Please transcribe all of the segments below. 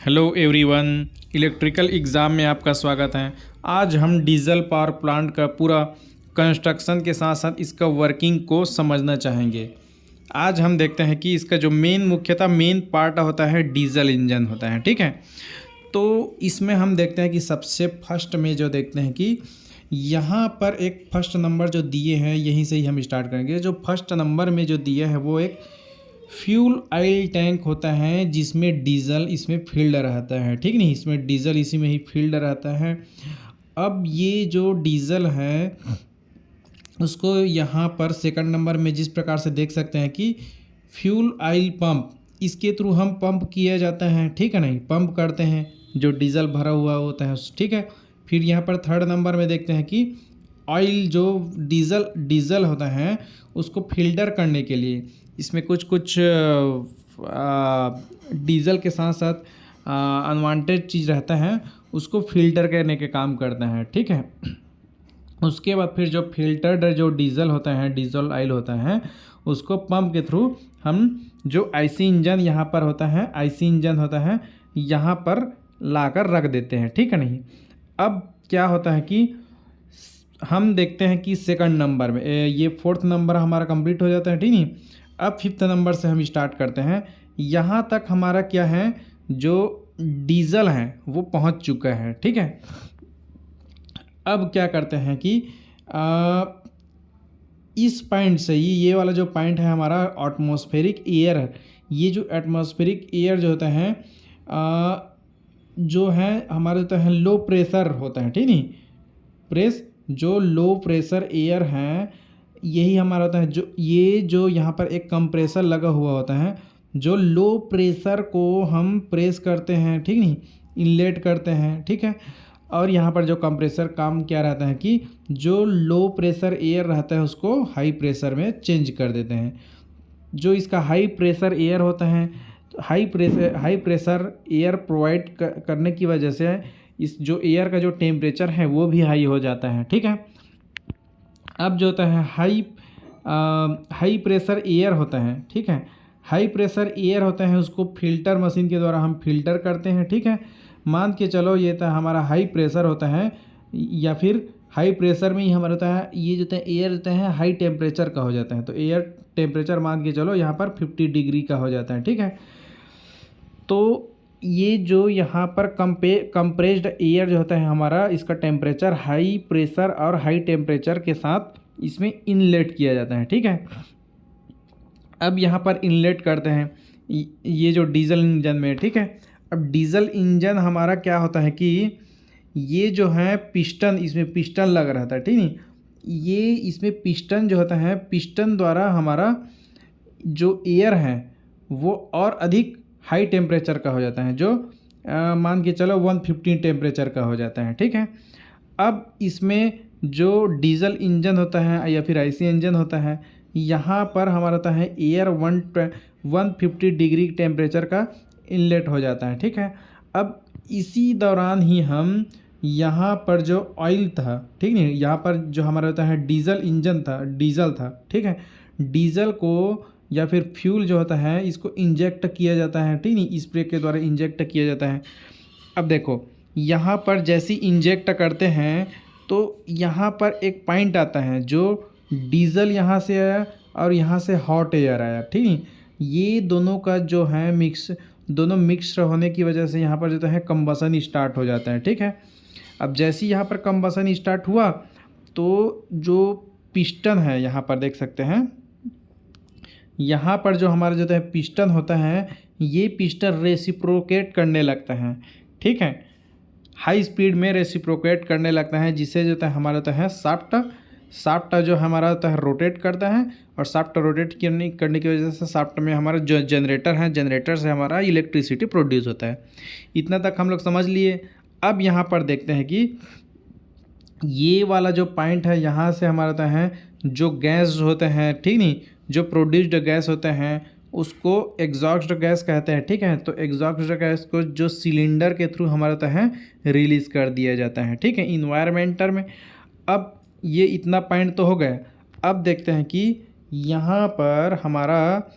Hello everyone, electrical exam में आपका स्वागत है। आज हम डीजल पावर प्लांट का पूरा कंस्ट्रक्शन के साथ साथ इसका वर्किंग को समझना चाहेंगे। आज हम देखते हैं कि इसका जो मुख्यतः मेन पार्ट होता है डीजल इंजन होता है, ठीक है। तो इसमें हम देखते हैं कि सबसे फर्स्ट में जो देखते हैं कि यहाँ पर एक फर्स्ट नंबर जो दिए हैं, यहीं से ही हम स्टार्ट करेंगे। जो फर्स्ट नंबर में जो दिया है वो एक फ्यूल ऑयल टैंक होता है जिसमें डीजल इसमें फील्ड रहता है, ठीक नहीं। इसमें डीजल इसी में ही फील्ड रहता है। अब ये जो डीजल है उसको यहाँ पर सेकंड नंबर में जिस प्रकार से देख सकते हैं कि फ्यूल ऑयल पंप, इसके थ्रू हम पंप किया जाता है, ठीक है नहीं, पंप करते हैं जो डीजल भरा हुआ होता है, ठीक है। फिर यहाँ पर थर्ड नंबर में देखते हैं कि ऑयल जो डीजल होता है उसको फिल्टर करने के लिए इसमें कुछ कुछ डीजल के साथ साथ अनवांटेड चीज़ रहता है, उसको फिल्टर करने के काम करता है, ठीक है। उसके बाद फिर जो फिल्टर्ड जो डीजल होता है, डीजल ऑयल होता है, उसको पंप के थ्रू हम जो आईसी इंजन यहाँ पर होता है, आईसी इंजन होता है यहाँ पर लाकर रख देते हैं, ठीक है नहीं। अब क्या होता है कि हम देखते हैं कि सेकंड नंबर में ये फोर्थ नंबर हमारा कंप्लीट हो जाता है, ठीक नहीं। अब फिफ्थ नंबर से हम स्टार्ट करते हैं। यहाँ तक हमारा क्या है, जो डीजल है वो पहुँच चुका है, ठीक है। अब क्या करते हैं कि इस पॉइंट से ये वाला जो पॉइंट है हमारा एटमॉस्फेरिक एयर है। ये जो एटमॉस्फेरिक एयर जो होता है जो है हमारा होता है लो प्रेशर होता है, ठीक नहीं। जो लो प्रेशर एयर है यही हमारा होता है। जो यहाँ पर एक कंप्रेसर लगा हुआ होता है, जो लो प्रेशर को हम प्रेस करते हैं, ठीक नहीं, इनलेट करते हैं, ठीक है। और यहाँ पर जो कंप्रेसर काम क्या रहता है कि जो लो प्रेशर एयर रहता है उसको हाई प्रेशर में चेंज कर देते हैं। जो इसका हाई प्रेशर एयर होता है, हाई प्रेशर एयर प्रोवाइड करने की वजह से इस जो एयर का जो टेम्परेचर है वो भी हाई हो जाता है, ठीक है। अब जो होता है हाई प्रेशर एयर होता है, ठीक है। हाई प्रेशर एयर होता है उसको फिल्टर मशीन के द्वारा हम फिल्टर करते हैं, ठीक है। मान के चलो ये तो हमारा हाई प्रेशर होता है, या फिर हाई प्रेशर में ही हमारा होता है ये जो एयर होता है हाई टेम्परेचर का हो जाता है। तो एयर टेम्परेचर मान के चलो यहाँ पर 50 डिग्री का हो जाता है, ठीक है। तो ये जो यहाँ पर कंप्रेस्ड एयर जो होता है हमारा, इसका टेम्परेचर हाई प्रेशर और हाई टेम्परेचर के साथ इसमें इनलेट किया जाता है, ठीक है। अब यहाँ पर इनलेट करते हैं ये जो डीजल इंजन में, ठीक है। अब डीजल इंजन हमारा क्या होता है कि ये जो है पिस्टन, इसमें पिस्टन लग रहा था, ठीक नहीं। ये इसमें पिस्टन जो होता है, पिस्टन द्वारा हमारा जो एयर है वो और अधिक हाई टेम्परेचर का हो जाता है, जो मान के चलो 150 टेम्परेचर का हो जाता है, ठीक है। अब इसमें जो डीजल इंजन होता है या फिर आईसी इंजन होता है, यहाँ पर हमारा होता है एयर 150 डिग्री टेम्परेचर का इनलेट हो जाता है, ठीक है। अब इसी दौरान ही हम यहाँ पर जो ऑयल था, ठीक नहीं, यहाँ पर जो हमारा होता है डीजल इंजन था, डीजल था, ठीक है। डीजल को या फिर फ्यूल जो होता है इसको इंजेक्ट किया जाता है, ठीक नहीं, स्प्रे के द्वारा इंजेक्ट किया जाता है। अब देखो यहाँ पर जैसे इंजेक्ट करते हैं तो यहाँ पर एक पॉइंट आता है, जो डीजल यहाँ से आया और यहाँ से हॉट एयर आया, ठीक है। ये दोनों का जो है दोनों मिक्स होने की वजह से यहाँ पर जो है कंबसन स्टार्ट हो जाता है, ठीक है। अब जैसे यहाँ पर कंबसन स्टार्ट हुआ तो जो पिस्टन है यहाँ पर देख सकते हैं, यहाँ पर जो हमारा जो है पिस्टन होता है, ये पिस्टन रेसिप्रोकेट करने लगता है, ठीक है। हाई स्पीड में रेसिप्रोकेट करने लगता है, जिससे जो है हमारा होता है शाफ्ट जो हमारा होता है रोटेट करता है, और शाफ्ट रोटेट करने की वजह से शाफ्ट में हमारा जो जनरेटर है, जनरेटर से हमारा इलेक्ट्रिसिटी प्रोड्यूस होता है। इतना तक हम लोग समझ लिए। अब यहाँ पर देखते हैं कि ये वाला जो पॉइंट है, यहाँ से हमारा होता है जो गैस होते हैं, ठीक नहीं, जो प्रोड्यूस्ड गैस होते हैं उसको एग्जॉस्ट गैस कहते हैं, ठीक है। तो एग्जॉस्ट गैस को जो सिलेंडर के थ्रू हमारा होता है रिलीज़ कर दिया जाता है, ठीक है, इन्वायरमेंटर में। अब ये इतना पॉइंट तो हो गया। अब देखते हैं कि यहाँ पर हमारा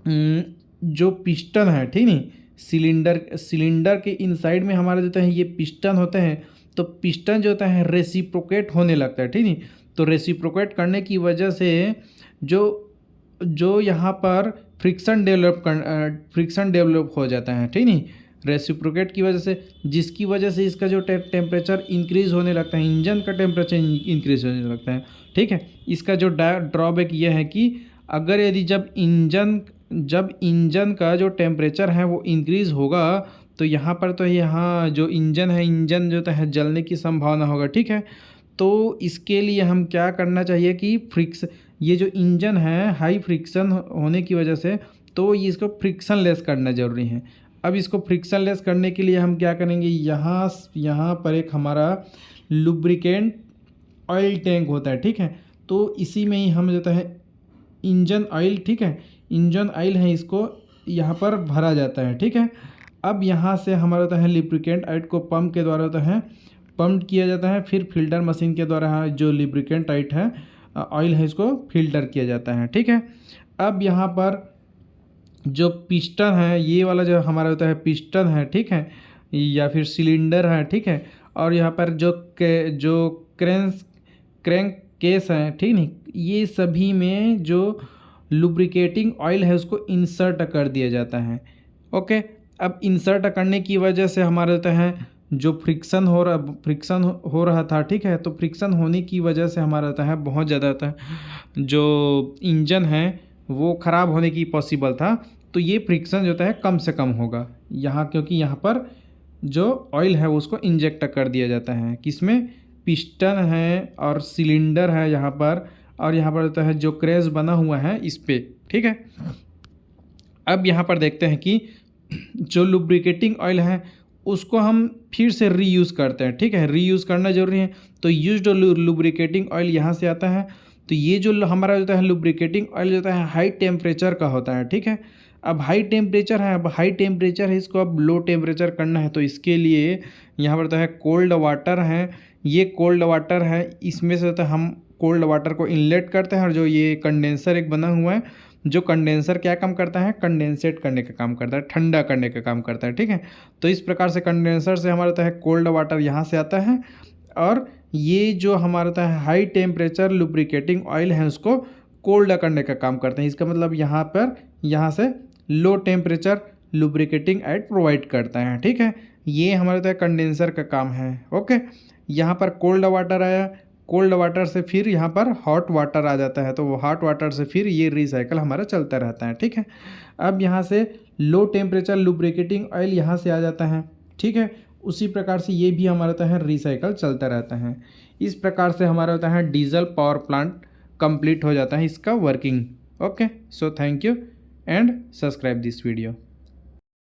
जो पिस्टन है, ठीक नहीं, सिलेंडर के इनसाइड में हमारा जो होता है ये पिस्टन होते हैं, तो पिस्टन जो होता है रेसिप्रोकेट होने लगता है, ठीक नहीं। तो रेसिप्रोकेट करने की वजह से जो यहाँ पर फ्रिक्शन डेवलप हो जाता है, ठीक नहीं, रेसिप्रोकेट की वजह से, जिसकी वजह से इसका जो टेम्परेचर इंक्रीज़ होने लगता है, इंजन का टेम्परेचर इंक्रीज़ होने लगता है, ठीक है। इसका जो ड्रॉबैक यह है कि अगर यदि जब इंजन का जो टेम्परेचर है वो इंक्रीज़ होगा, तो यहाँ पर तो यहाँ जो इंजन जो है जलने की संभावना होगा, ठीक है। तो इसके लिए हम क्या करना चाहिए कि ये जो इंजन है हाई फ्रिक्शन होने की वजह से, तो इसको फ्रिक्शन लेस करना ज़रूरी है। अब इसको फ्रिक्शन लेस करने के लिए हम क्या करेंगे, यहाँ पर एक हमारा लुब्रिकेंट ऑयल टैंक होता है, ठीक है। तो इसी में ही हम जो है इंजन ऑयल, ठीक है, इंजन ऑयल है, इसको यहाँ पर भरा जाता है, ठीक है। अब यहाँ से हमारा होता है लुब्रिकेंट ऑयल को पंप के द्वारा होता है पंप किया जाता है, फिर फिल्टर मशीन के द्वारा जो लुब्रिकेंट ऑयल है इसको फिल्टर किया जाता है, ठीक है। अब यहाँ पर जो पिस्टन है, ये वाला जो हमारा होता है पिस्टन है, ठीक है, या फिर सिलेंडर है, ठीक है, और यहाँ पर जो क्रैंक केस है, ठीक नहीं, ये सभी में जो लुब्रिकेटिंग ऑयल है उसको इंसर्ट कर दिया जाता है, ओके। अब इंसर्ट करने की वजह से हमारा होता है जो फ्रिक्शन हो रहा था, ठीक है, तो फ्रिक्शन होने की वजह से हमारा होता है बहुत ज़्यादा होता है जो इंजन है वो ख़राब होने की पॉसिबल था। तो ये फ्रिक्शन जो होता है कम से कम होगा यहाँ, क्योंकि यहाँ पर जो ऑयल है उसको इंजेक्ट कर दिया जाता है, किसमें, पिस्टन है और सिलेंडर है यहाँ पर, और यहाँ पर होता है जो क्रेज बना हुआ है इस पे, ठीक है। अब यहाँ पर देखते हैं कि जो लुब्रिकेटिंग ऑयल है उसको हम फिर से रीयूज़ करते हैं, ठीक है, रीयूज़ करना जरूरी है। तो यूज्ड लुब्रिकेटिंग ऑयल यहाँ से आता है। तो ये जो हमारा होता है लुब्रिकेटिंग ऑयल होता है हाई टेम्परेचर का होता है, ठीक है। अब हाई टेम्परेचर है, इसको अब लो टेम्परेचर करना है, तो इसके लिए यहाँ पर होता है कोल्ड वाटर है, ये कोल्ड वाटर है, इसमें से होता है हम कोल्ड वाटर को इनलेट करते हैं, और जो ये कंडेंसर एक बना हुआ है, जो कंडेंसर क्या काम करता है, कंडेंसेट करने का काम करता है, ठंडा करने का काम करता है, ठीक है। तो इस प्रकार से कंडेंसर से हमारा होता है कोल्ड वाटर यहाँ से आता है, और ये जो हमारा होता है हाई टेम्परेचर लुब्रिकेटिंग ऑयल है उसको कोल्ड करने का काम करते हैं। इसका मतलब यहाँ से low temperature lubricating oil provide करता है, ठीक है। ये हमारा होता है कंडेंसर का काम है, ओके। यहाँ पर कोल्ड वाटर आया, कोल्ड वाटर से फिर यहाँ पर हॉट वाटर आ जाता है, तो वो हॉट वाटर से फिर ये रिसाइकल हमारा चलता रहता है, ठीक है। अब यहाँ से लो टेम्परेचर लुब्रिकेटिंग ऑयल यहाँ से आ जाता है, ठीक है। उसी प्रकार से ये भी हमारा होता है रिसाइकल चलता रहता है। इस प्रकार से हमारा होता है डीजल पावर प्लांट कंप्लीट हो जाता है इसका working, okay. So thank you and subscribe this video.